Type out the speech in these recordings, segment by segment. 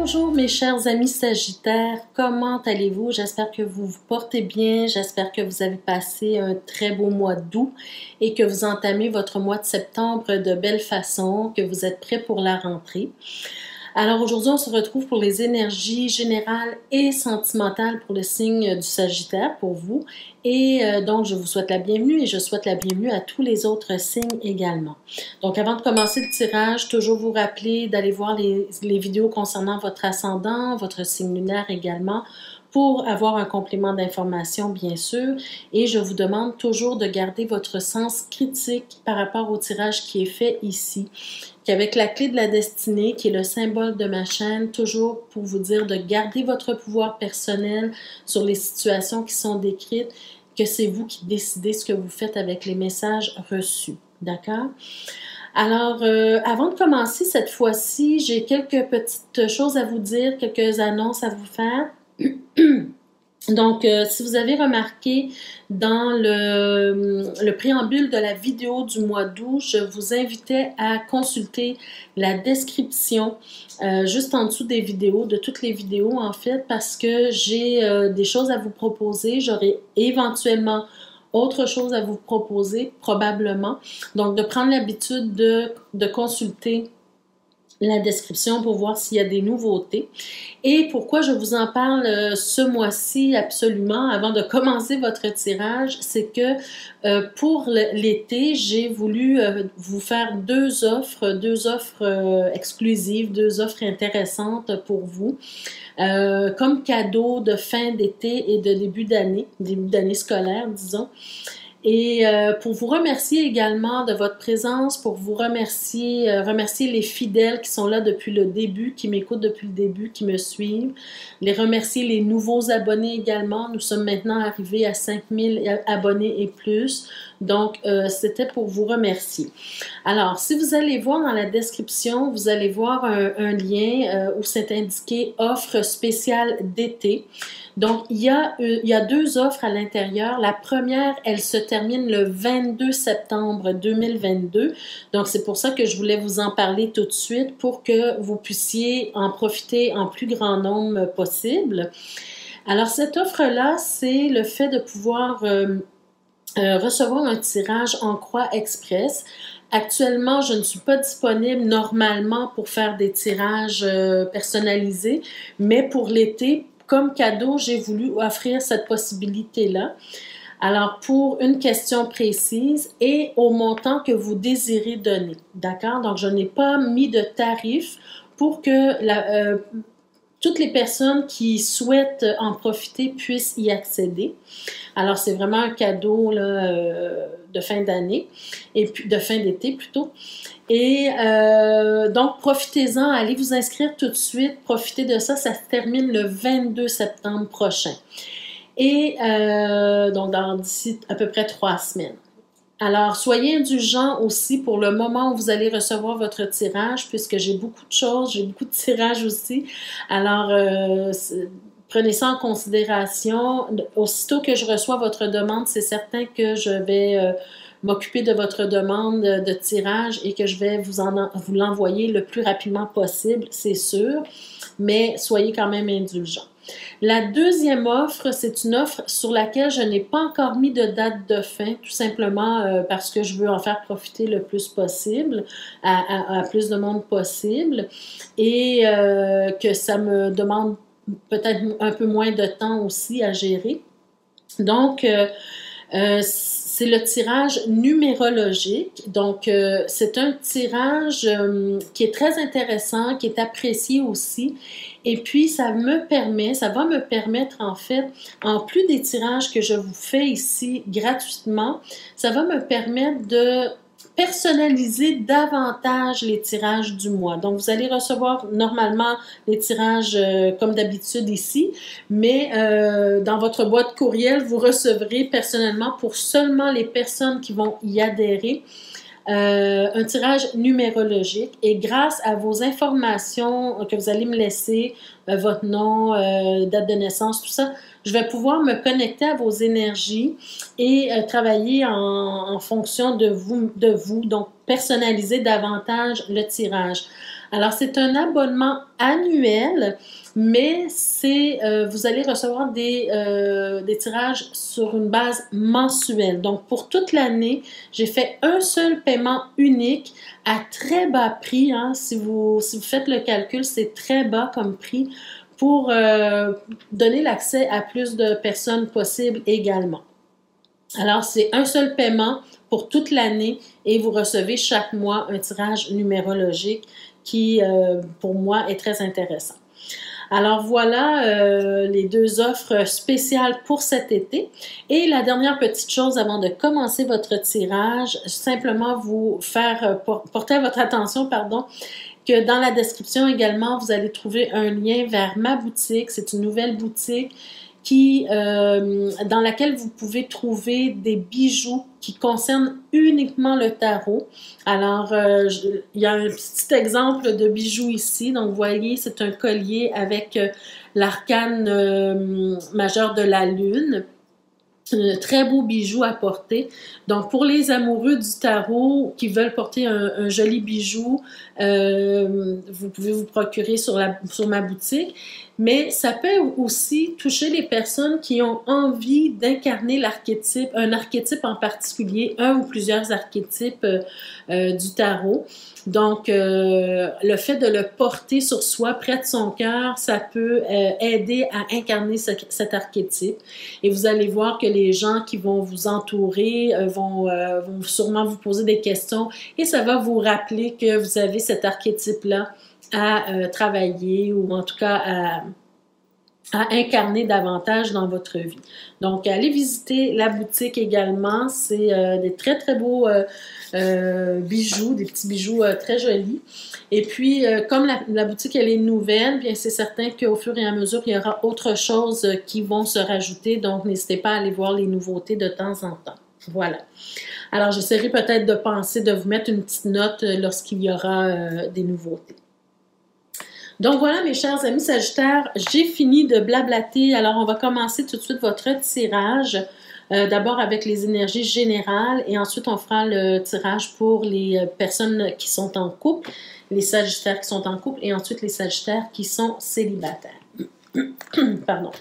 Bonjour mes chers amis Sagittaires, comment allez-vous? J'espère que vous vous portez bien, j'espère que vous avez passé un très beau mois d'août et que vous entamez votre mois de septembre de belle façon, que vous êtes prêts pour la rentrée. Alors aujourd'hui, on se retrouve pour les énergies générales et sentimentales pour le signe du Sagittaire, pour vous. Et donc, je vous souhaite la bienvenue et je souhaite la bienvenue à tous les autres signes également. Donc, avant de commencer le tirage, toujours vous rappeler d'aller voir les vidéos concernant votre ascendant, votre signe lunaire également, pour avoir un complément d'information, bien sûr. Et je vous demande toujours de garder votre sens critique par rapport au tirage qui est fait ici. Qu'avec la clé de la destinée, qui est le symbole de ma chaîne, toujours pour vous dire de garder votre pouvoir personnel sur les situations qui sont décrites, que c'est vous qui décidez ce que vous faites avec les messages reçus. D'accord? Alors, avant de commencer cette fois-ci, j'ai quelques petites choses à vous dire, quelques annonces à vous faire. Donc, si vous avez remarqué dans le préambule de la vidéo du mois d'août, je vous invitais à consulter la description juste en dessous des vidéos, de toutes les vidéos en fait, parce que j'ai des choses à vous proposer. J'aurai éventuellement autre chose à vous proposer, probablement. Donc, de prendre l'habitude de consulter la description pour voir s'il y a des nouveautés. Et pourquoi je vous en parle ce mois-ci absolument, avant de commencer votre tirage, c'est que pour l'été, j'ai voulu vous faire deux offres exclusives, deux offres intéressantes pour vous, comme cadeau de fin d'été et de début d'année scolaire, disons. Et pour vous remercier également de votre présence, pour vous remercier les fidèles qui sont là depuis le début, qui m'écoutent depuis le début, qui me suivent, remercier les nouveaux abonnés également. Nous sommes maintenant arrivés à 5000 abonnés et plus, donc c'était pour vous remercier. Alors, si vous allez voir dans la description, vous allez voir un lien où c'est indiqué « Offre spéciale d'été ». Donc, il y a deux offres à l'intérieur. La première, elle se termine le 22 septembre 2022. Donc, c'est pour ça que je voulais vous en parler tout de suite pour que vous puissiez en profiter en plus grand nombre possible. Alors, cette offre-là, c'est le fait de pouvoir recevoir un tirage en croix express. Actuellement, je ne suis pas disponible normalement pour faire des tirages personnalisés, mais pour l'été, comme cadeau, j'ai voulu offrir cette possibilité-là. Alors, pour une question précise et au montant que vous désirez donner. D'accord? Donc, je n'ai pas mis de tarif pour que toutes les personnes qui souhaitent en profiter puissent y accéder. Alors, c'est vraiment un cadeau là, de fin d'année, et puis de fin d'été plutôt. Et donc, profitez-en, allez vous inscrire tout de suite, profitez de ça, ça se termine le 22 septembre prochain. Et donc, d'ici à peu près 3 semaines. Alors, soyez indulgents aussi pour le moment où vous allez recevoir votre tirage, puisque j'ai beaucoup de choses, j'ai beaucoup de tirages aussi. Alors, prenez ça en considération. Aussitôt que je reçois votre demande, c'est certain que je vais m'occuper de votre demande de tirage et que je vais vous l'envoyer le plus rapidement possible, c'est sûr, mais soyez quand même indulgents. La deuxième offre, c'est une offre sur laquelle je n'ai pas encore mis de date de fin, tout simplement parce que je veux en faire profiter le plus possible, à plus de monde possible, et que ça me demande peut-être un peu moins de temps aussi à gérer. Donc, c'est le tirage numérologique. Donc, c'est un tirage qui est très intéressant, qui est apprécié aussi. Et puis, ça va me permettre, en fait, en plus des tirages que je vous fais ici gratuitement, ça va me permettre de personnaliser davantage les tirages du mois. Donc, vous allez recevoir normalement les tirages comme d'habitude ici, mais dans votre boîte courriel, vous recevrez personnellement pour seulement les personnes qui vont y adhérer un tirage numérologique, et grâce à vos informations que vous allez me laisser, votre nom, date de naissance, tout ça, je vais pouvoir me connecter à vos énergies et travailler en fonction de vous, donc personnaliser davantage le tirage. Alors, c'est un abonnement annuel, mais vous allez recevoir des tirages sur une base mensuelle. Donc, pour toute l'année, j'ai fait un seul paiement unique à très bas prix. Hein. Si vous faites le calcul, c'est très bas comme prix pour donner l'accès à plus de personnes possible également. Alors, c'est un seul paiement pour toute l'année et vous recevez chaque mois un tirage numérologique qui, pour moi, est très intéressant. Alors voilà les deux offres spéciales pour cet été. Et la dernière petite chose avant de commencer votre tirage, simplement vous faire porter à votre attention, pardon, que dans la description également, vous allez trouver un lien vers ma boutique. C'est une nouvelle boutique dans laquelle vous pouvez trouver des bijoux qui concernent uniquement le tarot. Alors, il y a un petit exemple de bijoux ici. Donc, vous voyez, c'est un collier avec l'arcane majeur de la lune. Un très beau bijou à porter. Donc, pour les amoureux du tarot qui veulent porter un joli bijou, vous pouvez vous procurer sur ma boutique. Mais ça peut aussi toucher les personnes qui ont envie d'incarner un archétype en particulier, un ou plusieurs archétypes du tarot. Donc, le fait de le porter sur soi, près de son cœur, ça peut aider à incarner cet archétype. Et vous allez voir que les gens qui vont vous entourer vont sûrement vous poser des questions et ça va vous rappeler que vous avez cet archétype-là à travailler ou en tout cas à incarner davantage dans votre vie. Donc, allez visiter la boutique également. C'est des très, très beaux bijoux, des petits bijoux très jolis. Et puis, comme la boutique, elle est nouvelle, bien, c'est certain qu'au fur et à mesure, il y aura autre chose qui vont se rajouter. Donc, n'hésitez pas à aller voir les nouveautés de temps en temps. Voilà. Alors, j'essaierai peut-être de penser de vous mettre une petite note lorsqu'il y aura des nouveautés. Donc voilà mes chers amis Sagittaires, j'ai fini de blablater. Alors on va commencer tout de suite votre tirage. D'abord avec les énergies générales et ensuite on fera le tirage pour les personnes qui sont en couple, les Sagittaires qui sont en couple et ensuite les Sagittaires qui sont célibataires. Pardon.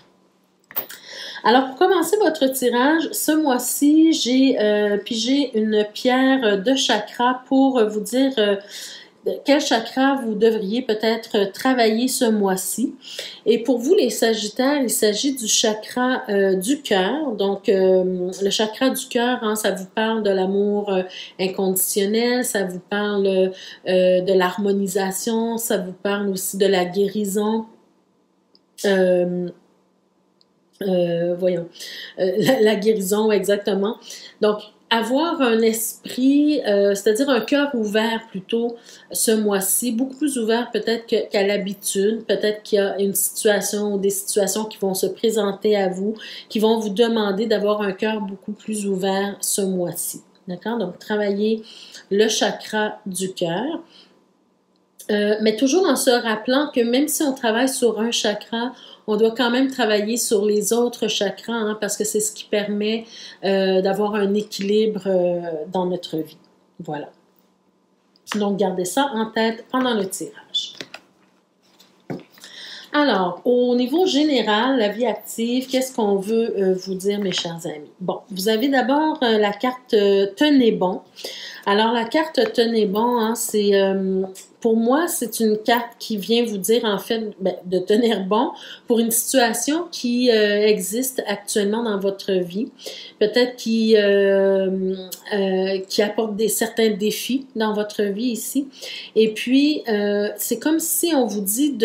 Alors pour commencer votre tirage, ce mois-ci, j'ai pigé une pierre de chakra pour vous dire quel chakra vous devriez peut-être travailler ce mois-ci. Et pour vous, les Sagittaires, il s'agit du chakra du cœur. Donc, le chakra du cœur, hein, ça vous parle de l'amour inconditionnel, ça vous parle de l'harmonisation, ça vous parle aussi de la guérison. La guérison, exactement. Donc, avoir un esprit, c'est-à-dire un cœur ouvert plutôt ce mois-ci, beaucoup plus ouvert peut-être qu'à l'habitude. Peut-être qu'il y a une situation ou des situations qui vont se présenter à vous, qui vont vous demander d'avoir un cœur beaucoup plus ouvert ce mois-ci. D'accord? Donc, travailler le chakra du cœur. Mais toujours en se rappelant que même si on travaille sur un chakra, on doit quand même travailler sur les autres chakras, hein, parce que c'est ce qui permet d'avoir un équilibre dans notre vie. Voilà. Donc, gardez ça en tête pendant le tirage. Alors, au niveau général, la vie active, qu'est-ce qu'on veut vous dire, mes chers amis? Bon, vous avez d'abord la carte Tenez bon. Alors, la carte Tenez bon, hein, c'est pour moi, c'est une carte qui vient vous dire, en fait, de tenir bon pour une situation qui existe actuellement dans votre vie. Peut-être qui apporte certains défis dans votre vie ici. Et puis, c'est comme si on vous dit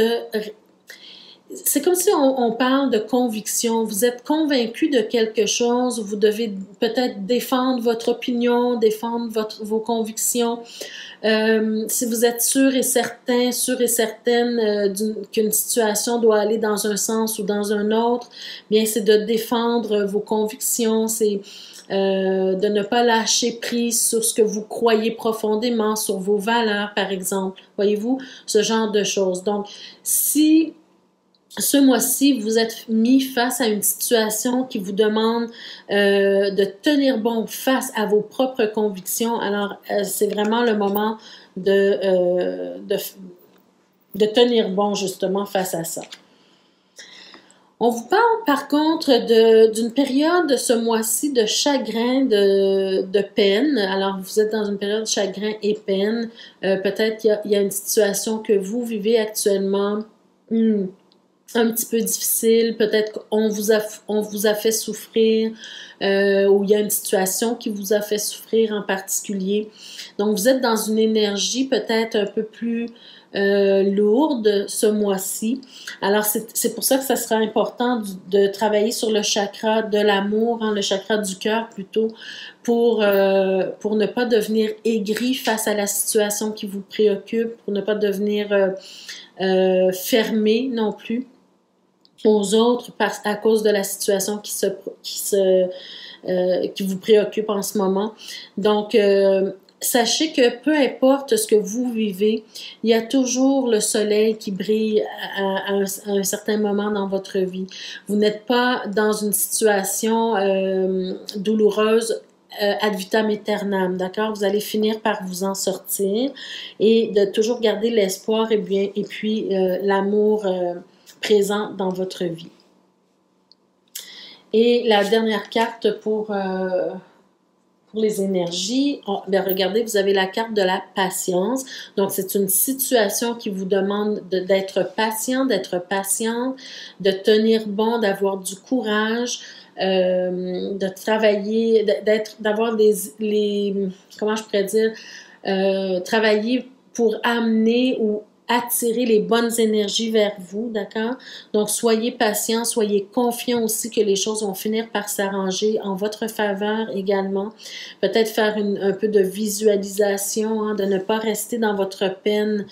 c'est comme si on parle de conviction. Vous êtes convaincu de quelque chose, vous devez peut-être défendre votre opinion, défendre vos convictions. Si vous êtes sûr et certaine qu'une situation doit aller dans un sens ou dans un autre, bien c'est de défendre vos convictions, c'est de ne pas lâcher prise sur ce que vous croyez profondément, sur vos valeurs par exemple. Voyez-vous, ce genre de choses. Donc, si ce mois-ci, vous êtes mis face à une situation qui vous demande de tenir bon face à vos propres convictions. Alors, c'est vraiment le moment de de tenir bon justement face à ça. On vous parle par contre d'une période ce mois-ci de chagrin, de peine. Alors vous êtes dans une période de chagrin et peine. Peut-être qu'il y a une situation que vous vivez actuellement un petit peu difficile. Peut-être qu'on vous a fait souffrir ou il y a une situation qui vous a fait souffrir en particulier. Donc vous êtes dans une énergie peut-être un peu plus lourde ce mois-ci. Alors, c'est pour ça que ça sera important de travailler sur le chakra de l'amour, hein, le chakra du cœur plutôt, pour ne pas devenir aigri face à la situation qui vous préoccupe, pour ne pas devenir fermé non plus aux autres à cause de la situation qui vous préoccupe en ce moment. Donc, sachez que peu importe ce que vous vivez, il y a toujours le soleil qui brille à un certain moment dans votre vie. Vous n'êtes pas dans une situation douloureuse ad vitam aeternam, d'accord? Vous allez finir par vous en sortir et de toujours garder l'espoir et puis l'amour présent dans votre vie. Et la dernière carte pour les énergies, regardez, vous avez la carte de la patience. Donc, c'est une situation qui vous demande d'être patient, d'être patiente, de tenir bon, d'avoir du courage, de travailler, d'avoir comment je pourrais dire, travailler pour amener ou attirer les bonnes énergies vers vous, d'accord? Donc, soyez patient, soyez confiant aussi que les choses vont finir par s'arranger en votre faveur également. Peut-être faire un peu de visualisation, hein, de ne pas rester dans votre peine,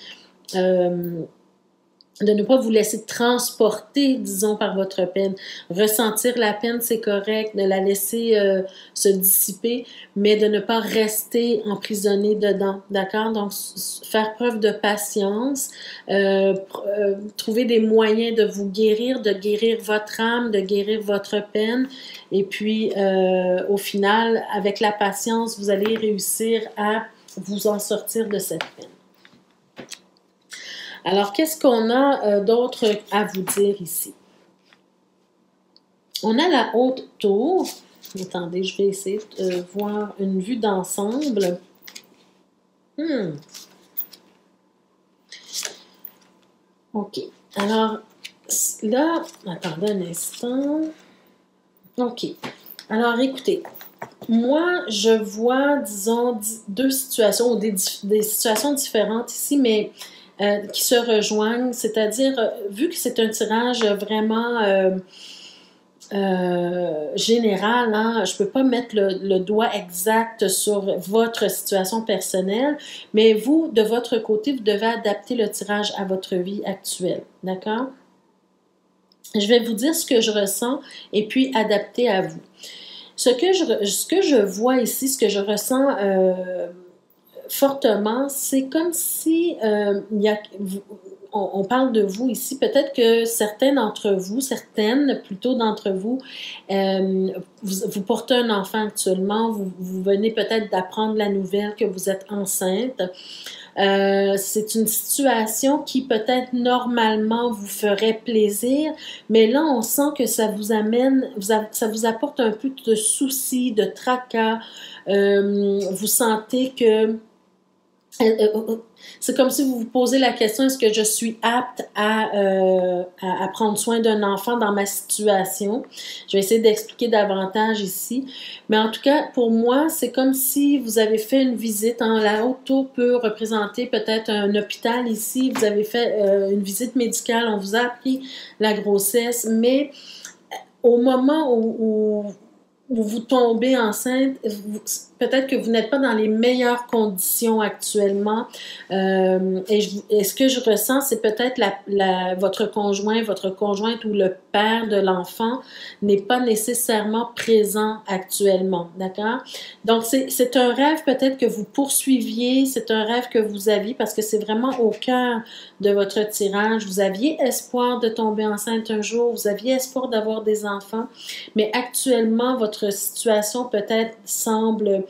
de ne pas vous laisser transporter, disons, par votre peine. Ressentir la peine, c'est correct, de la laisser se dissiper, mais de ne pas rester emprisonné dedans, d'accord? Donc, faire preuve de patience, trouver des moyens de vous guérir, de guérir votre âme, de guérir votre peine, et puis, au final, avec la patience, vous allez réussir à vous en sortir de cette peine. Alors, qu'est-ce qu'on a d'autre à vous dire ici? On a la haute tour. Attendez, je vais essayer de voir une vue d'ensemble. OK. Alors, là, attendez un instant. OK. Alors, écoutez, moi, je vois, disons, deux situations, ou des situations différentes ici, mais qui se rejoignent, c'est-à-dire, vu que c'est un tirage vraiment général, hein, je ne peux pas mettre le doigt exact sur votre situation personnelle, mais vous, de votre côté, vous devez adapter le tirage à votre vie actuelle, d'accord? Je vais vous dire ce que je ressens et puis adapter à vous. Ce que je vois ici, ce que je ressens fortement, c'est comme si on parle de vous ici, peut-être que certaines plutôt d'entre vous, vous portez un enfant actuellement, vous venez peut-être d'apprendre la nouvelle que vous êtes enceinte. C'est une situation qui peut-être normalement vous ferait plaisir, mais là on sent que ça vous amène, ça vous apporte un peu de soucis, de tracas. Vous sentez que c'est comme si vous vous posez la question, est-ce que je suis apte à prendre soin d'un enfant dans ma situation? Je vais essayer d'expliquer davantage ici. Mais en tout cas, pour moi, c'est comme si vous avez fait une visite. Hein. La haute tour peut représenter peut-être un hôpital ici. Vous avez fait une visite médicale, on vous a appris la grossesse. Mais au moment où vous tombez enceinte, peut-être que vous n'êtes pas dans les meilleures conditions actuellement. Et ce que je ressens, c'est peut-être votre conjointe ou le père de l'enfant n'est pas nécessairement présent actuellement, d'accord? Donc, c'est un rêve peut-être que vous poursuiviez, c'est un rêve que vous aviez parce que c'est vraiment au cœur de votre tirage. Vous aviez espoir de tomber enceinte un jour, vous aviez espoir d'avoir des enfants, mais actuellement, votre situation peut-être semble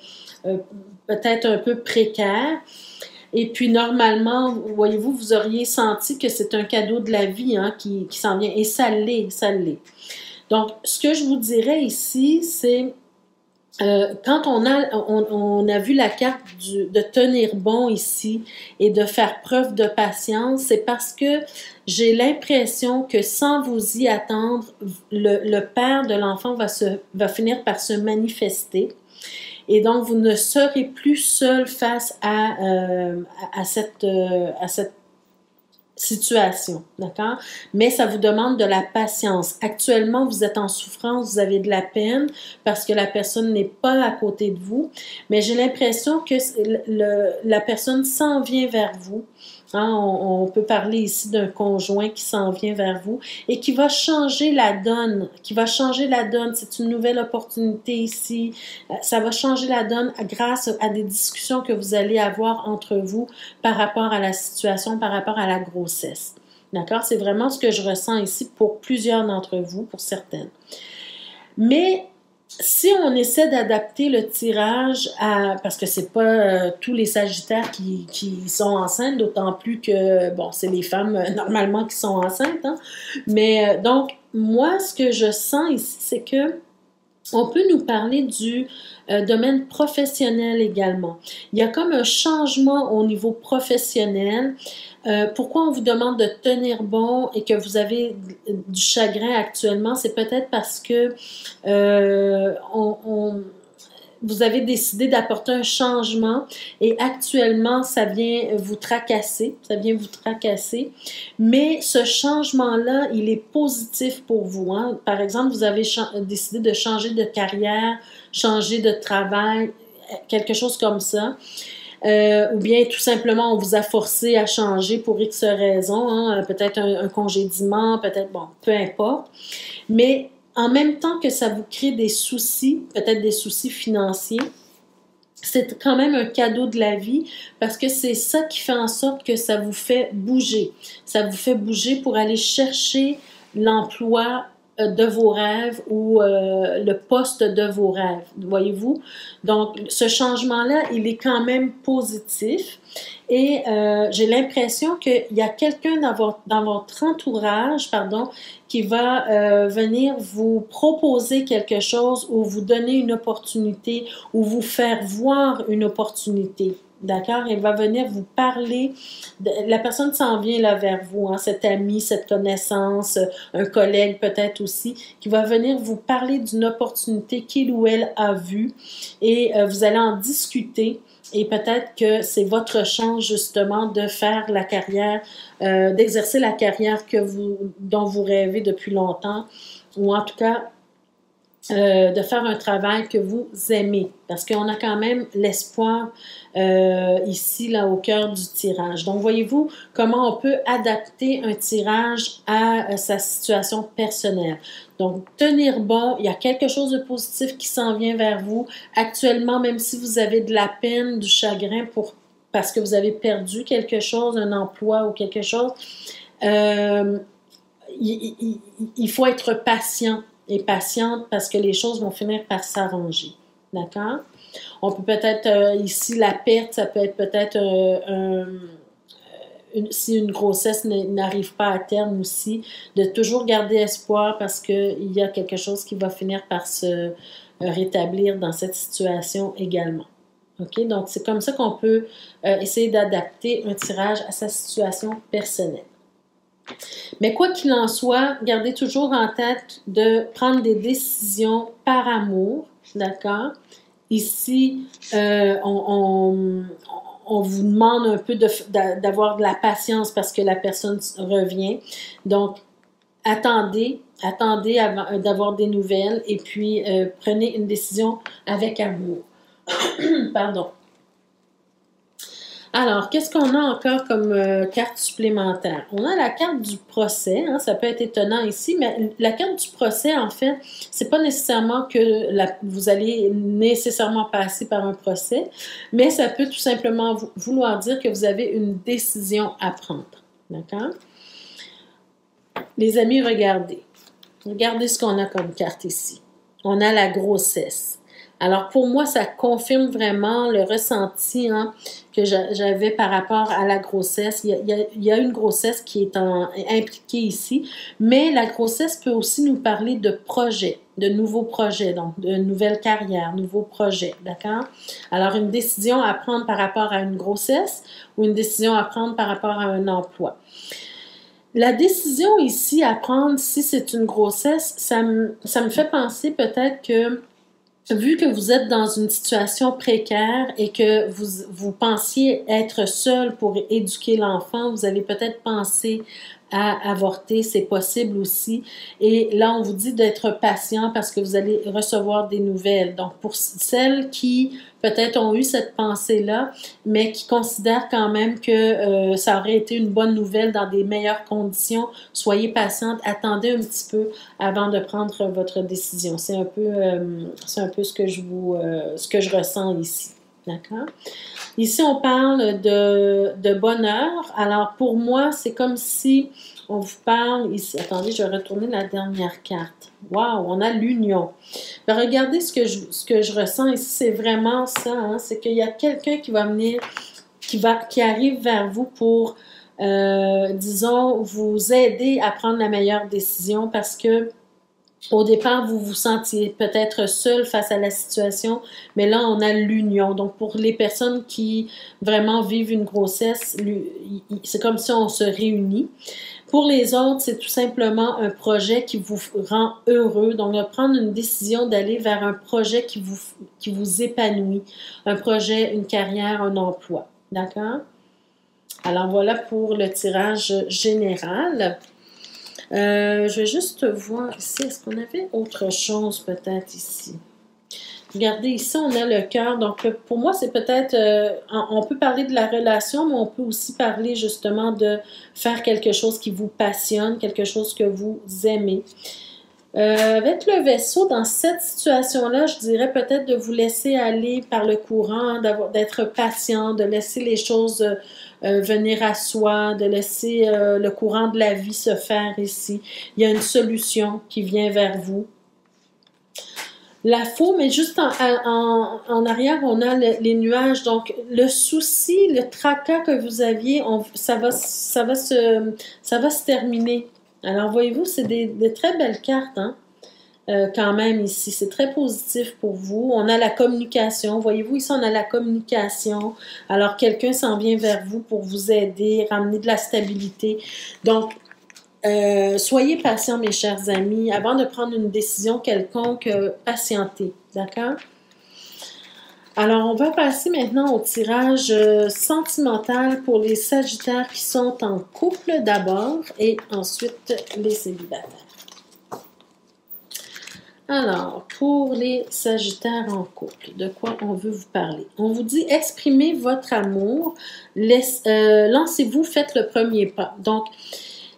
peut-être un peu précaire. Et puis, normalement, voyez-vous, vous auriez senti que c'est un cadeau de la vie hein, qui s'en vient. Et ça l'est, ça l'est. Donc, ce que je vous dirais ici, c'est quand on a vu la carte de tenir bon ici et de faire preuve de patience, c'est parce que j'ai l'impression que sans vous y attendre, le père de l'enfant va finir par se manifester. Et donc, vous ne serez plus seul face à cette situation, d'accord? Mais ça vous demande de la patience. Actuellement, vous êtes en souffrance, vous avez de la peine parce que la personne n'est pas à côté de vous, mais j'ai l'impression que la personne s'en vient vers vous. Hein, on peut parler ici d'un conjoint qui s'en vient vers vous et qui va changer la donne, C'est une nouvelle opportunité ici. Ça va changer la donne grâce à des discussions que vous allez avoir entre vous par rapport à la situation, par rapport à la grossesse. D'accord? C'est vraiment ce que je ressens ici pour plusieurs d'entre vous, pour certaines. Mais si on essaie d'adapter le tirage parce que c'est pas tous les Sagittaires qui sont enceintes, d'autant plus que, bon, c'est les femmes normalement qui sont enceintes, hein? Mais donc, moi, ce que je sens ici, c'est que on peut nous parler du domaine professionnel également. Il y a comme un changement au niveau professionnel. Pourquoi on vous demande de tenir bon et que vous avez du chagrin actuellement? C'est peut-être parce que vous avez décidé d'apporter un changement et actuellement, ça vient vous tracasser. Mais ce changement-là, il est positif pour vous. Hein? Par exemple, vous avez décidé de changer de carrière, changer de travail, quelque chose comme ça. Ou bien tout simplement on vous a forcé à changer pour X raisons, hein? Peut-être un congédiement, peut-être, bon, peu importe. Mais en même temps que ça vous crée des soucis, peut-être des soucis financiers, c'est quand même un cadeau de la vie parce que c'est ça qui fait en sorte que ça vous fait bouger. Ça vous fait bouger pour aller chercher l'emploi de vos rêves ou le poste de vos rêves, voyez-vous? Donc, ce changement-là, il est quand même positif et j'ai l'impression qu'il y a quelqu'un dans votre entourage, qui va venir vous proposer quelque chose ou vous donner une opportunité ou vous faire voir une opportunité. D'accord? Il va venir vous parler. La personne s'en vient là vers vous, hein, cet ami, cette connaissance, un collègue peut-être aussi, qui va venir vous parler d'une opportunité qu'il ou elle a vue et vous allez en discuter. Et peut-être que c'est votre chance justement de faire la carrière, d'exercer la carrière dont vous rêvez depuis longtemps, ou en tout cas de faire un travail que vous aimez, parce qu'on a quand même l'espoir ici, là, au cœur du tirage. Donc, voyez-vous comment on peut adapter un tirage à sa situation personnelle. Donc, tenir bon, il y a quelque chose de positif qui s'en vient vers vous. Actuellement, même si vous avez de la peine, du chagrin parce que vous avez perdu quelque chose, un emploi ou quelque chose, il faut être patient et patiente parce que les choses vont finir par s'arranger. D'accord? On peut peut-être, ici, la perte, ça peut être peut-être si une grossesse n'arrive pas à terme aussi, de toujours garder espoir parce qu'il y a quelque chose qui va finir par se rétablir dans cette situation également. OK? Donc, c'est comme ça qu'on peut essayer d'adapter un tirage à sa situation personnelle. Mais quoi qu'il en soit, gardez toujours en tête de prendre des décisions par amour, d'accord? Ici, on vous demande un peu d'avoir de la patience parce que la personne revient. Donc, attendez d'avoir des nouvelles et puis prenez une décision avec amour. Pardon. Alors, qu'est-ce qu'on a encore comme carte supplémentaire? On a la carte du procès, hein, ça peut être étonnant ici, mais la carte du procès, en fait, c'est pas nécessairement que vous allez nécessairement passer par un procès, mais ça peut tout simplement vouloir dire que vous avez une décision à prendre. D'accord? Les amis, regardez. Regardez ce qu'on a comme carte ici. On a la grossesse. Alors, pour moi, ça confirme vraiment le ressenti hein, que j'avais par rapport à la grossesse. Il y a une grossesse qui est impliquée ici, mais la grossesse peut aussi nous parler de projets, de nouveaux projets, donc de nouvelles carrières, nouveaux projets, d'accord? Alors, une décision à prendre par rapport à une grossesse ou une décision à prendre par rapport à un emploi. La décision ici à prendre, si c'est une grossesse, ça me fait penser peut-être que vu que vous êtes dans une situation précaire et que vous pensiez être seul pour éduquer l'enfant, vous avez peut-être pensé à avorter, c'est possible aussi. Et là, on vous dit d'être patient parce que vous allez recevoir des nouvelles. Donc, pour celles qui peut-être ont eu cette pensée-là, mais qui considèrent quand même que ça aurait été une bonne nouvelle dans des meilleures conditions, soyez patiente, attendez un petit peu avant de prendre votre décision. C'est un peu ce que ce que je ressens ici. D'accord? Ici, on parle de bonheur. Alors, pour moi, c'est comme si on vous parle ici. Attendez, je vais retourner la dernière carte. Wow, on a l'union. Regardez ce que je ressens ici. C'est vraiment ça. Hein? C'est qu'il y a quelqu'un qui va venir, qui arrive vers vous pour, disons, vous aider à prendre la meilleure décision parce que au départ, vous vous sentiez peut-être seul face à la situation, mais là, on a l'union. Donc, pour les personnes qui vraiment vivent une grossesse, c'est comme si on se réunit. Pour les autres, c'est tout simplement un projet qui vous rend heureux. Donc, de prendre une décision d'aller vers un projet qui vous épanouit. Un projet, une carrière, un emploi. D'accord? Alors, voilà pour le tirage général. Je vais juste voir ici, est-ce qu'on avait autre chose peut-être ici? Regardez, ici, on a le cœur. Donc, pour moi, c'est peut-être, on peut parler de la relation, mais on peut aussi parler justement de faire quelque chose qui vous passionne, quelque chose que vous aimez. Avec le Vaisseau, dans cette situation-là, je dirais peut-être de vous laisser aller par le courant, d'être patient, de laisser les choses venir à soi, de laisser le courant de la vie se faire ici. Il y a une solution qui vient vers vous. La Faux, mais juste en arrière, on a les nuages. Donc, le souci, le tracas que vous aviez, ça va se terminer. Alors, voyez-vous, c'est des très belles cartes, hein? Quand même ici. C'est très positif pour vous. On a la communication. Voyez-vous, ici, on a la communication. Alors, quelqu'un s'en vient vers vous pour vous aider, ramener de la stabilité. Donc, soyez patients, mes chers amis. Avant de prendre une décision quelconque, patientez. D'accord? Alors, on va passer maintenant au tirage sentimental pour les Sagittaires qui sont en couple d'abord et ensuite les célibataires. Alors, pour les Sagittaires en couple, de quoi on veut vous parler? On vous dit exprimez votre amour, lancez-vous, faites le premier pas. Donc,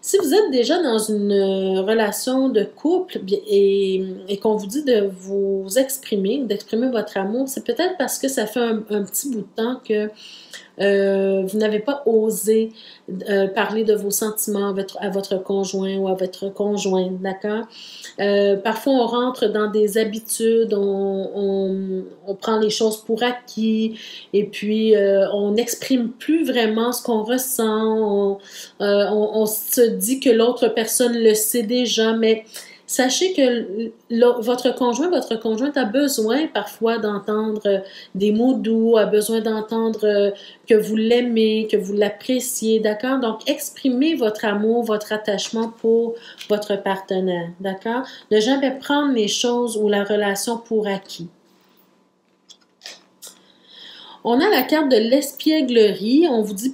si vous êtes déjà dans une relation de couple et qu'on vous dit de vous exprimer, d'exprimer votre amour, c'est peut-être parce que ça fait un petit bout de temps que vous n'avez pas osé parler de vos sentiments à votre conjoint ou à votre conjointe, d'accord? Parfois, on rentre dans des habitudes, on prend les choses pour acquis et puis on n'exprime plus vraiment ce qu'on ressent. On se dit que l'autre personne le sait déjà, mais sachez que votre conjointe a besoin parfois d'entendre des mots doux, a besoin d'entendre que vous l'aimez, que vous l'appréciez, d'accord? Donc, exprimez votre amour, votre attachement pour votre partenaire, d'accord? Ne jamais prendre les choses ou la relation pour acquis. On a la carte de l'espièglerie. On vous dit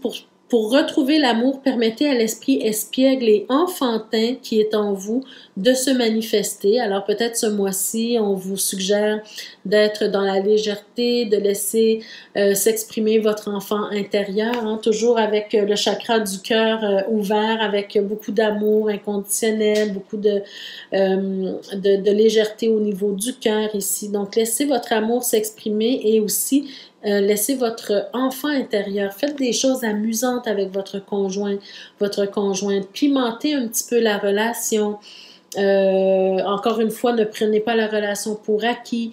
pour retrouver l'amour, permettez à l'esprit espiègle et enfantin qui est en vous de se manifester. Alors peut-être ce mois-ci, on vous suggère d'être dans la légèreté, de laisser s'exprimer votre enfant intérieur, hein, toujours avec le chakra du cœur ouvert, avec beaucoup d'amour inconditionnel, beaucoup de légèreté au niveau du cœur ici. Donc laissez votre amour s'exprimer et aussi laissez votre enfant intérieur. Faites des choses amusantes avec votre conjoint, votre conjointe. Pimentez un petit peu la relation. Encore une fois, ne prenez pas la relation pour acquis.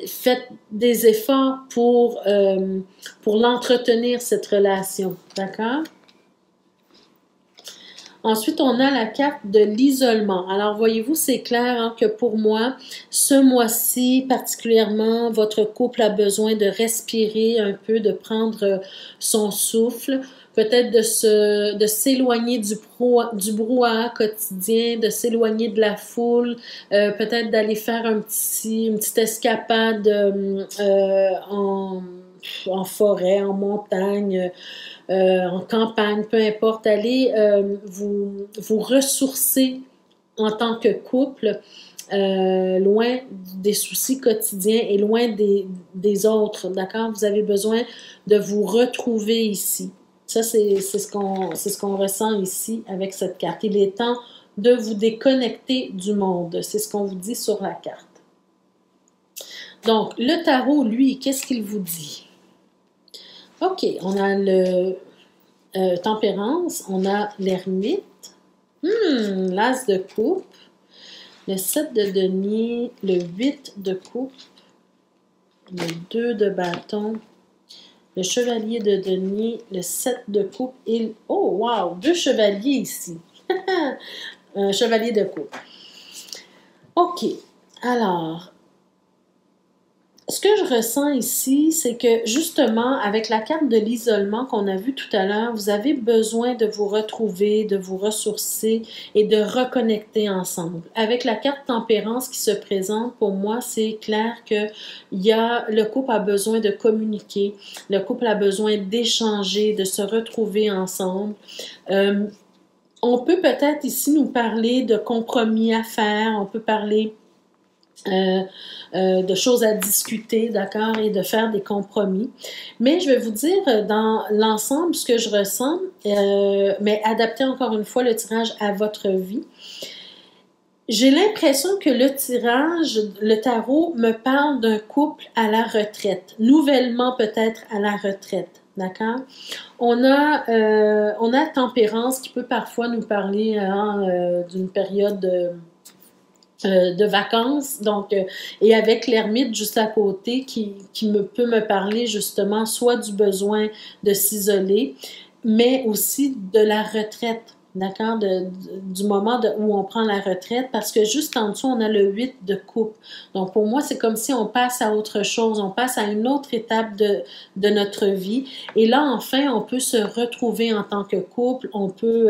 Faites des efforts pour l'entretenir, cette relation. D'accord? Ensuite, on a la carte de l'isolement. Alors, voyez-vous, c'est clair hein, que pour moi, ce mois-ci, particulièrement, votre couple a besoin de respirer un peu, de prendre son souffle, peut-être de s'éloigner du brouhaha quotidien, de s'éloigner de la foule, peut-être d'aller faire une petite escapade en forêt, en montagne, en campagne, peu importe, allez vous ressourcer en tant que couple, loin des soucis quotidiens et loin des autres, d'accord? Vous avez besoin de vous retrouver ici. Ça, c'est ce qu'on ressent ici avec cette carte. Il est temps de vous déconnecter du monde. C'est ce qu'on vous dit sur la carte. Donc, le tarot, lui, qu'est-ce qu'il vous dit? OK, on a le tempérance, on a l'ermite, l'as de coupe, le 7 de denier, le 8 de coupe, le 2 de bâton, le chevalier de denier, le 7 de coupe et... Oh, wow! 2 chevaliers ici. Un chevalier de coupe. OK. Alors, ce que je ressens ici, c'est que justement, avec la carte de l'isolement qu'on a vu tout à l'heure, vous avez besoin de vous retrouver, de vous ressourcer et de reconnecter ensemble. Avec la carte tempérance qui se présente, pour moi, c'est clair que le couple a besoin de communiquer, le couple a besoin d'échanger, de se retrouver ensemble. On peut peut-être ici nous parler de compromis à faire, on peut parler de choses à discuter, d'accord, et de faire des compromis. Mais je vais vous dire dans l'ensemble ce que je ressens, mais adapter encore une fois le tirage à votre vie. J'ai l'impression que le tarot me parle d'un couple à la retraite, nouvellement peut-être à la retraite, d'accord? On a tempérance qui peut parfois nous parler d'une période de vacances, donc et avec l'ermite juste à côté qui peut me parler justement soit du besoin de s'isoler, mais aussi de la retraite, d'accord, du moment où on prend la retraite, parce que juste en dessous, on a le 8 de coupe. Donc, pour moi, c'est comme si on passe à autre chose, on passe à une autre étape de notre vie. Et là, enfin, on peut se retrouver en tant que couple, on peut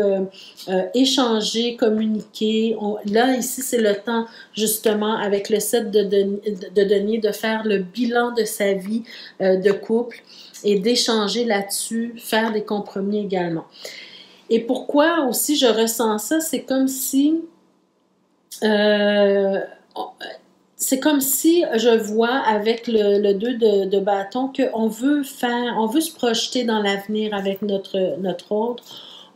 échanger, communiquer. Là, ici, c'est le temps, justement, avec le 7 de denier, de faire le bilan de sa vie de couple et d'échanger là-dessus, faire des compromis également. Et pourquoi aussi je ressens ça, c'est comme si je vois avec le 2 de bâton qu'on veut se projeter dans l'avenir avec notre autre.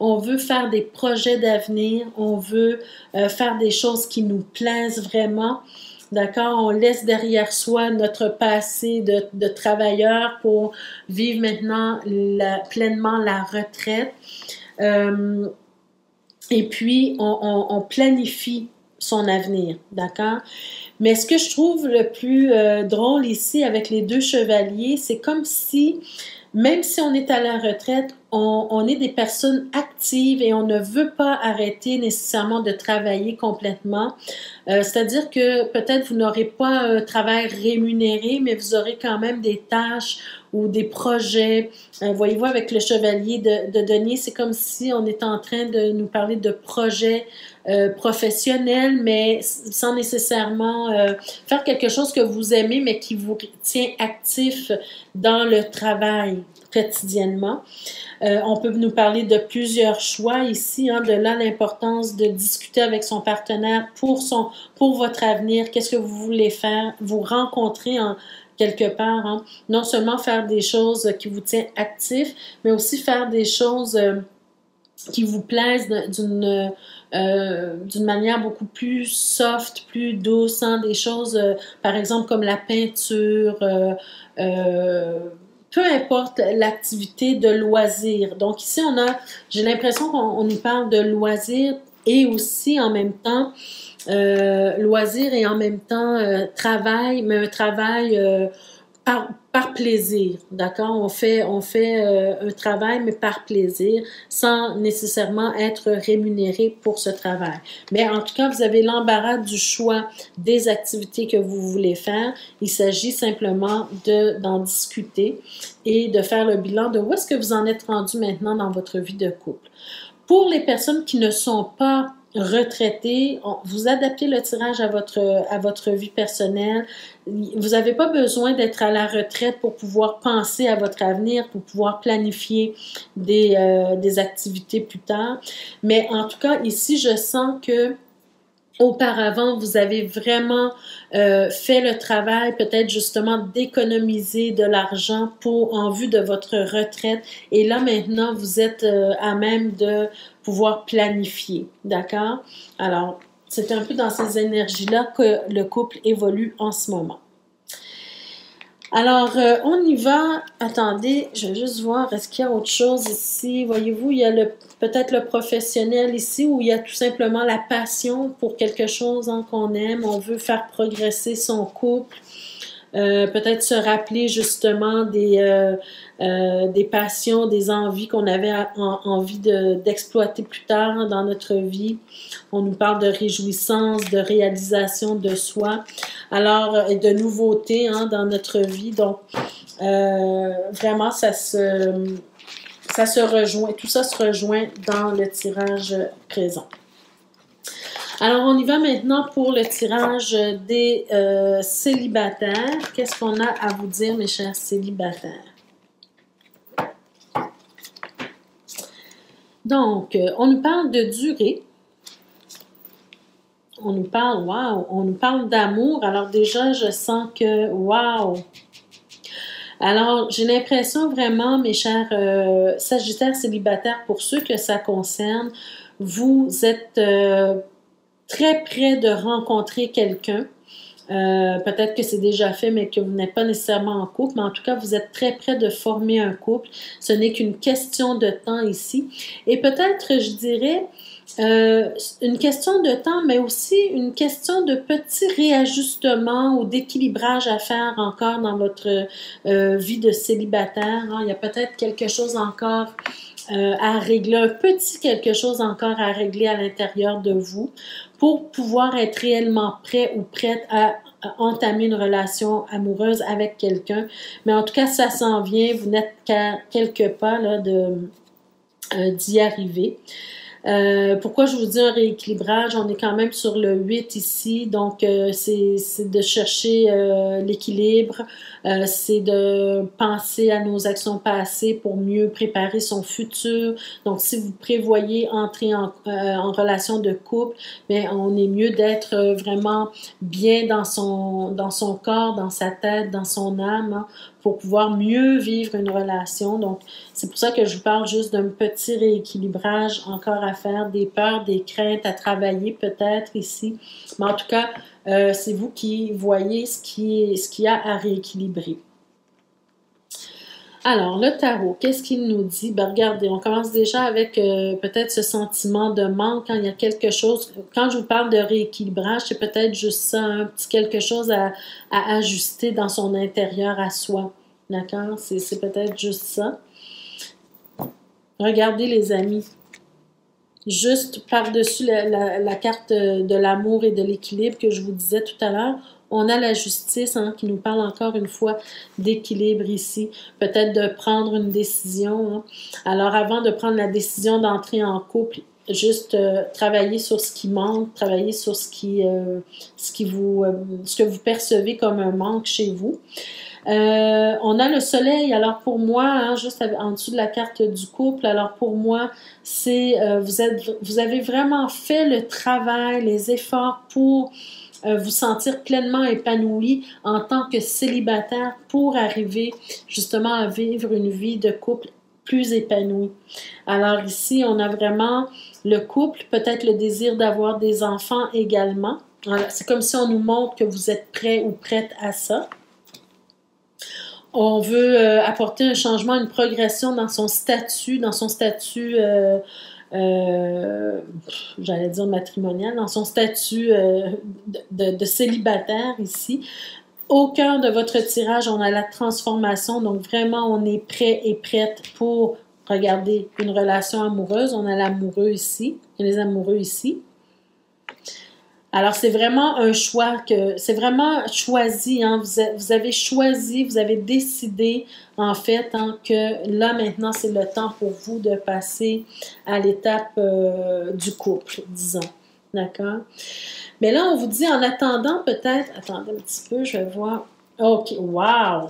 On veut faire des projets d'avenir, on veut faire des choses qui nous plaisent vraiment. D'accord? On laisse derrière soi notre passé de travailleur pour vivre maintenant pleinement la retraite. Et puis, on planifie son avenir, d'accord? Mais ce que je trouve le plus drôle ici avec les 2 chevaliers, c'est comme si, même si on est à la retraite, on est des personnes actives et on ne veut pas arrêter nécessairement de travailler complètement. C'est-à-dire que peut-être vous n'aurez pas un travail rémunéré, mais vous aurez quand même des tâches ou des projets. Voyez-vous, avec le chevalier de denier, c'est comme si on était en train de nous parler de projets professionnels, mais sans nécessairement faire quelque chose que vous aimez, mais qui vous tient actif dans le travail quotidiennement. On peut nous parler de plusieurs choix ici, de là l'importance de discuter avec son partenaire pour votre avenir, qu'est-ce que vous voulez faire, vous rencontrer quelque part, non seulement faire des choses qui vous tiennent actifs, mais aussi faire des choses qui vous plaisent d'une manière beaucoup plus soft, plus douce, des choses, par exemple, comme la peinture, peu importe l'activité de loisir. Donc ici, j'ai l'impression qu'on nous parle de loisir et aussi en même temps loisir et en même temps travail, mais un travail par plaisir, d'accord? On fait un travail, mais par plaisir, sans nécessairement être rémunéré pour ce travail. Mais en tout cas, vous avez l'embarras du choix des activités que vous voulez faire. Il s'agit simplement d'en discuter et de faire le bilan de où est-ce que vous en êtes rendu maintenant dans votre vie de couple. Pour les personnes qui ne sont pas retraitées, vous adaptez le tirage à votre vie personnelle. Vous n'avez pas besoin d'être à la retraite pour pouvoir penser à votre avenir, pour pouvoir planifier des activités plus tard. Mais en tout cas, ici, je sens que auparavant, vous avez vraiment fait le travail, peut-être justement d'économiser de l'argent en vue de votre retraite. Et là, maintenant, vous êtes à même de pouvoir planifier, d'accord? Alors, c'est un peu dans ces énergies-là que le couple évolue en ce moment. Alors, on y va. Attendez, je vais juste voir, est-ce qu'il y a autre chose ici? Voyez-vous, il y a peut-être le professionnel ici, où il y a tout simplement la passion pour quelque chose qu'on aime. On veut faire progresser son couple. Peut-être se rappeler justement des passions, des envies qu'on avait envie d'exploiter plus tard dans notre vie. On nous parle de réjouissance, de réalisation de soi, alors et de nouveautés dans notre vie. Donc, vraiment, ça se rejoint, tout ça se rejoint dans le tirage présent. Alors, on y va maintenant pour le tirage des célibataires. Qu'est-ce qu'on a à vous dire, mes chers célibataires? Donc, on nous parle de durée. On nous parle, wow, on nous parle d'amour. Alors déjà, je sens que, wow! Alors, j'ai l'impression vraiment, mes chers Sagittaires célibataires, pour ceux que ça concerne, vous êtes très près de rencontrer quelqu'un. Peut-être que c'est déjà fait, mais que vous n'êtes pas nécessairement en couple, mais en tout cas, vous êtes très près de former un couple. Ce n'est qu'une question de temps ici. Et peut-être, je dirais, une question de temps, mais aussi une question de petits réajustements ou d'équilibrage à faire encore dans votre vie de célibataire. Il y a peut-être quelque chose encore à régler, un petit quelque chose encore à régler à l'intérieur de vous pour pouvoir être réellement prêt ou prête à entamer une relation amoureuse avec quelqu'un. Mais en tout cas, ça s'en vient. Vous n'êtes qu'à quelques pas là, d'y arriver. Pourquoi je vous dis un rééquilibrage? On est quand même sur le 8 ici, donc c'est de chercher l'équilibre, c'est de penser à nos actions passées pour mieux préparer son futur. Donc, si vous prévoyez entrer en relation de couple, bien, on est mieux d'être vraiment bien dans son corps, dans sa tête, dans son âme, pour pouvoir mieux vivre une relation. Donc, c'est pour ça que je vous parle juste d'un petit rééquilibrage encore à faire, des peurs, des craintes à travailler peut-être ici. Mais en tout cas, c'est vous qui voyez ce qu'il y a à rééquilibrer. Alors, le tarot, qu'est-ce qu'il nous dit? Ben, regardez, on commence déjà avec peut-être ce sentiment de manque quand il y a quelque chose. Quand je vous parle de rééquilibrage, c'est peut-être juste ça, un petit quelque chose à ajuster dans son intérieur à soi. D'accord? C'est peut-être juste ça. Regardez, les amis. Juste par-dessus la carte de l'amour et de l'équilibre que je vous disais tout à l'heure, on a la justice qui nous parle encore une fois d'équilibre ici. Peut-être de prendre une décision. Alors, avant de prendre la décision d'entrer en couple, juste travailler sur ce qui manque, travailler sur ce que vous percevez comme un manque chez vous. On a le soleil. Alors pour moi, juste en dessous de la carte du couple, alors pour moi, c'est vous avez vraiment fait le travail, les efforts pour vous sentir pleinement épanoui en tant que célibataire pour arriver justement à vivre une vie de couple plus épanouie. Alors ici, on a vraiment le couple, peut-être le désir d'avoir des enfants également. C'est comme si on nous montre que vous êtes prêt ou prête à ça. On veut apporter un changement, une progression dans son statut j'allais dire matrimonial, dans son statut de célibataire ici. Au cœur de votre tirage, on a la transformation, donc vraiment on est prêt et prête pour regarder une relation amoureuse. On a l'amoureux ici, et les amoureux ici. Alors, c'est vraiment un choix c'est vraiment choisi, hein? Vous avez choisi, vous avez décidé, en fait, hein, que là, maintenant, c'est le temps pour vous de passer à l'étape du couple, disons. D'accord? Mais là, on vous dit, en attendant, peut-être, attendez un petit peu, je vais voir. OK, wow!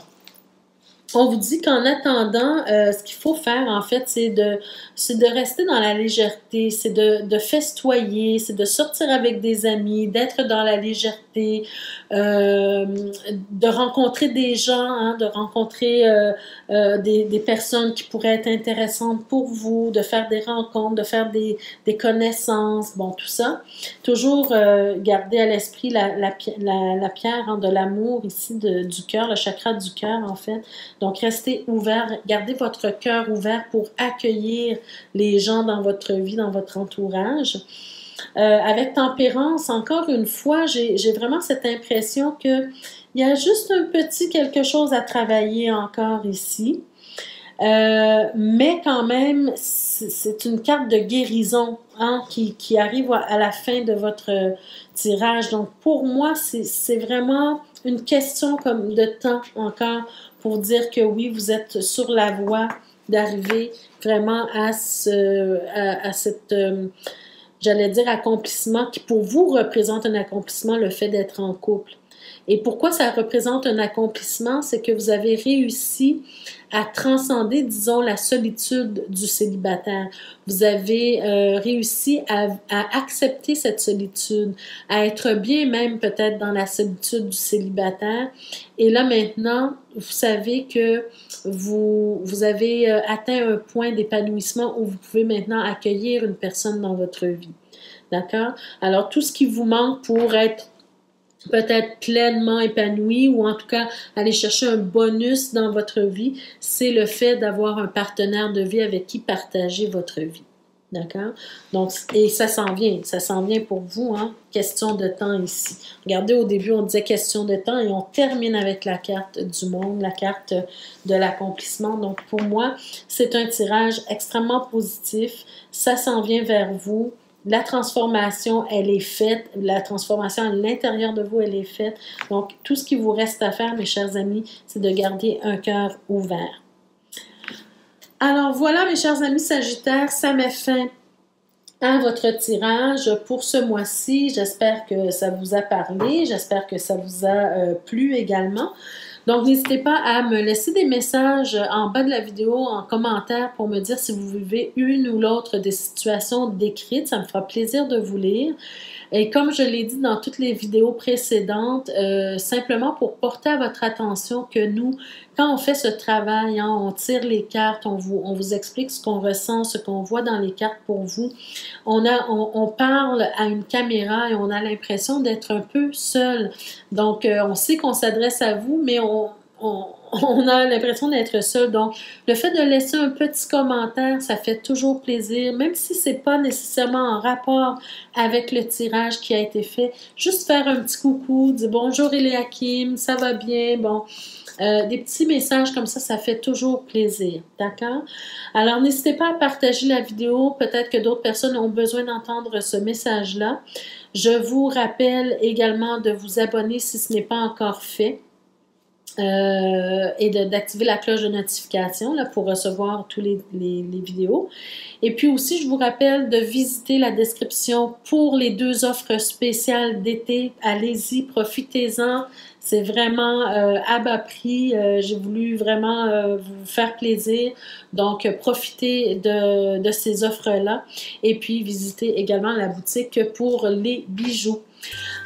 On vous dit qu'en attendant, ce qu'il faut faire, en fait, c'est de rester dans la légèreté, c'est de festoyer, c'est de sortir avec des amis, d'être dans la légèreté, de rencontrer des gens, hein, de rencontrer des personnes qui pourraient être intéressantes pour vous, de faire des rencontres, de faire des connaissances, bon, tout ça. Toujours garder à l'esprit la pierre, hein, de l'amour ici, du cœur, le chakra du cœur, en fait. Donc, restez ouvert, gardez votre cœur ouvert pour accueillir les gens dans votre vie, dans votre entourage. Avec tempérance, encore une fois, j'ai vraiment cette impression qu'il y a juste un petit quelque chose à travailler encore ici. Mais quand même, c'est une carte de guérison, hein, qui arrive à la fin de votre tirage. Donc, pour moi, c'est vraiment une question comme de temps encore pour dire que oui, vous êtes sur la voie d'arriver vraiment à cette, j'allais dire, accomplissement qui pour vous représente un accomplissement, le fait d'être en couple. Et pourquoi ça représente un accomplissement? C'est que vous avez réussi à transcender, disons, la solitude du célibataire. Vous avez réussi à accepter cette solitude, à être bien même peut-être dans la solitude du célibataire. Et là maintenant, vous savez que vous avez atteint un point d'épanouissement où vous pouvez maintenant accueillir une personne dans votre vie. D'accord? Alors, tout ce qui vous manque pour être peut-être pleinement épanoui ou en tout cas aller chercher un bonus dans votre vie, c'est le fait d'avoir un partenaire de vie avec qui partager votre vie. D'accord? Donc, et ça s'en vient pour vous, hein? Question de temps ici. Regardez, au début, on disait question de temps et on termine avec la carte du monde, la carte de l'accomplissement. Donc, pour moi, c'est un tirage extrêmement positif. Ça s'en vient vers vous. La transformation, elle est faite. La transformation à l'intérieur de vous, elle est faite. Donc, tout ce qui vous reste à faire, mes chers amis, c'est de garder un cœur ouvert. Alors, voilà, mes chers amis Sagittaires, ça met fin à votre tirage pour ce mois-ci. J'espère que ça vous a parlé. J'espère que ça vous a plu également. Donc, n'hésitez pas à me laisser des messages en bas de la vidéo, en commentaire, pour me dire si vous vivez une ou l'autre des situations décrites. Ça me fera plaisir de vous lire. Et comme je l'ai dit dans toutes les vidéos précédentes, simplement pour porter à votre attention que nous, quand on fait ce travail, hein, on tire les cartes, on vous explique ce qu'on ressent, ce qu'on voit dans les cartes pour vous. On parle à une caméra et on a l'impression d'être un peu seul. Donc, on sait qu'on s'adresse à vous, mais on a l'impression d'être seul. Donc, le fait de laisser un petit commentaire, ça fait toujours plaisir, même si c'est pas nécessairement en rapport avec le tirage qui a été fait. Juste faire un petit coucou, dire bonjour Eliakim, ça va bien, bon. Des petits messages comme ça fait toujours plaisir, d'accord? Alors, n'hésitez pas à partager la vidéo. Peut-être que d'autres personnes ont besoin d'entendre ce message-là. Je vous rappelle également de vous abonner si ce n'est pas encore fait. Et d'activer la cloche de notification là, pour recevoir tous les vidéos. Et puis aussi, je vous rappelle de visiter la description pour les 2 offres spéciales d'été. Allez-y, profitez-en. C'est vraiment à bas prix. J'ai voulu vraiment vous faire plaisir. Donc, profitez de ces offres-là. Et puis, visitez également la boutique pour les bijoux.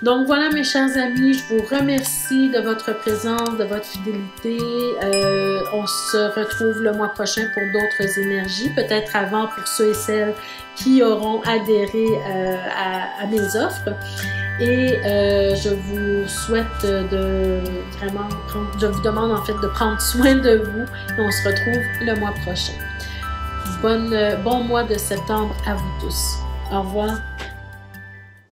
Donc voilà mes chers amis, je vous remercie de votre présence, de votre fidélité. On se retrouve le mois prochain pour d'autres énergies, peut-être avant pour ceux et celles qui auront adhéré à mes offres. Et je vous souhaite je vous demande en fait de prendre soin de vous et on se retrouve le mois prochain. Bon mois de septembre à vous tous. Au revoir.